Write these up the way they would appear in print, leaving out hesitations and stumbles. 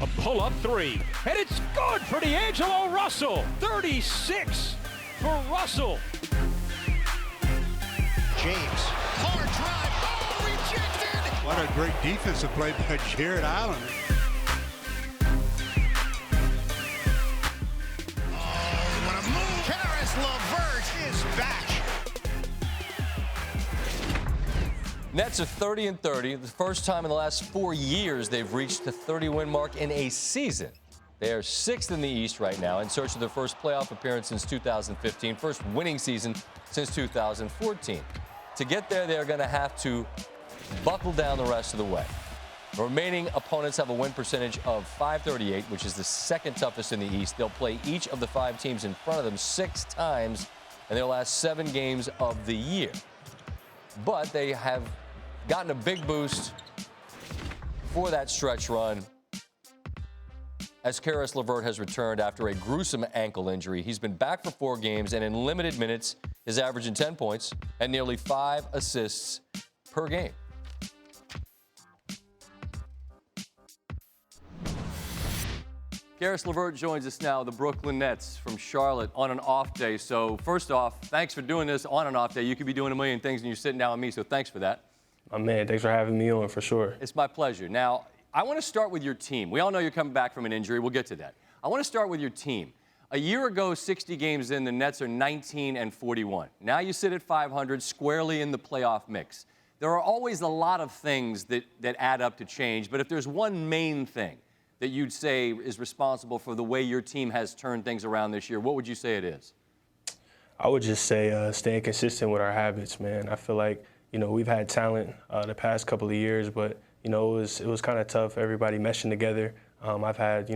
A pull-up three, and it's good for D'Angelo Russell. 36 for Russell. James. Hard drive. Oh, rejected. What a great defensive play by Jared Allen. Oh, what a move. Caris Levert is back. Nets are 30-30. The first time in the last 4 years they've reached the 30-win mark in a season. They are 6th in the East right now, in search of their first playoff appearance since 2015, first winning season since 2014. To get there, they're going to have to buckle down the rest of the way. The remaining opponents have a win percentage of .538, which is the second toughest in the East. They'll play each of the 5 teams in front of them 6 times in their last 7 games of the year. But they have gotten a big boost for that stretch run as Caris Levert has returned after a gruesome ankle injury. He's been back for 4 games, and in limited minutes is averaging 10 points and nearly 5 assists per game. Caris Levert joins us now, the Brooklyn Nets from Charlotte, on an off day. So first off, thanks for doing this on an off day. You could be doing a million things and you're sitting down with me, so thanks for that. My man, thanks for having me on, for sure. It's my pleasure. Now, I want to start with your team. We all know you're coming back from an injury. We'll get to that. I want to start with your team. A year ago, 60 games in, the Nets are 19-41. Now you sit at 500, squarely in the playoff mix. There are always a lot of things that add up to change, but if there's one main thing that you'd say is responsible for the way your team has turned things around this year, what would you say it is? I would just say staying consistent with our habits, man. I feel like, we've had talent the past couple of years, but, it was kind of tough, everybody meshing together. I've had,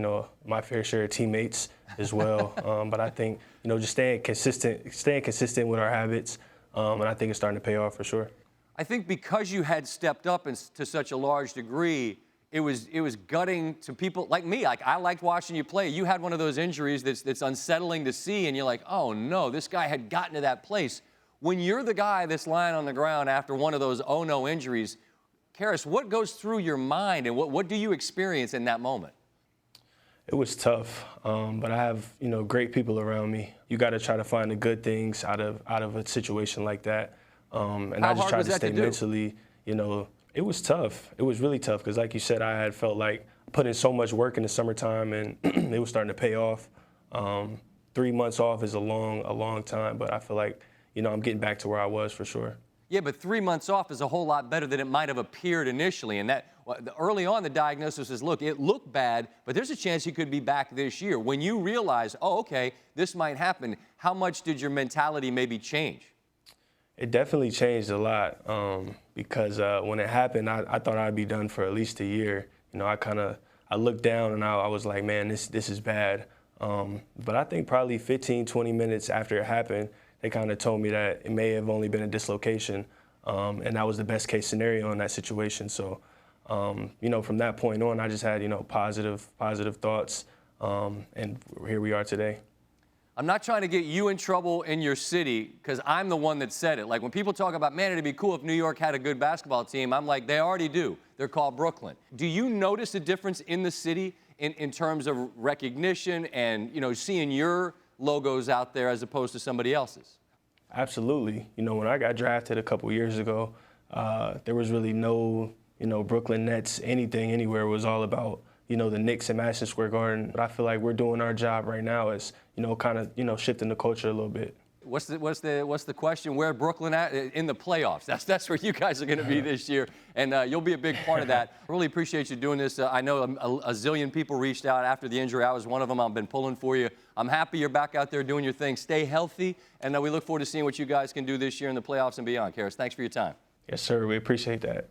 my fair share of teammates as well. But I think, just staying consistent with our habits, and I think it's starting to pay off for sure. I think because you had stepped up to such a large degree, it was gutting to people like me. Like, I liked watching you play. You had one of those injuries that's unsettling to see, and you're like, oh, no, this guy had gotten to that place. When you're the guy that's lying on the ground after one of those oh-no injuries, Caris, what goes through your mind, and what do you experience in that moment? It was tough, but I have, great people around me. You got to try to find the good things out of a situation like that. And I just tried to stay mentally, It was tough. It was really tough because, like you said, I had felt like put in so much work in the summertime, and it was starting to pay off. 3 months off is a long time, but I feel like, I'm getting back to where I was for sure. Yeah, but 3 months off is a whole lot better than it might have appeared initially. And early on, the diagnosis is, look, it looked bad, but there's a chance you could be back this year. When you realize, oh, okay, this might happen, how much did your mentality maybe change? It definitely changed a lot because when it happened, I thought I'd be done for at least a year. I looked down and I was like, man, this is bad. But I think probably 15, 20 minutes after it happened, they kind of told me that it may have only been a dislocation, and that was the best case scenario in that situation. So, from that point on, I just had, positive thoughts, and here we are today. I'm not trying to get you in trouble in your city because I'm the one that said it. Like, when people talk about, man, it'd be cool if New York had a good basketball team, I'm like, they already do. They're called Brooklyn. Do you notice a difference in the city in terms of recognition and, seeing your logos out there as opposed to somebody else's? Absolutely. When I got drafted a couple years ago, there was really no, Brooklyn Nets, anything, anywhere. It was all about, the Knicks and Madison Square Garden. But I feel like we're doing our job right now as, kind of, shifting the culture a little bit. What's the question? Where Brooklyn at in the playoffs? That's where you guys are going to be this year, and you'll be a big part of that. I really appreciate you doing this. I know a zillion people reached out after the injury. I was one of them. I've been pulling for you. I'm happy you're back out there doing your thing. Stay healthy, and we look forward to seeing what you guys can do this year in the playoffs and beyond. Caris, thanks for your time. Yes, sir. We appreciate that.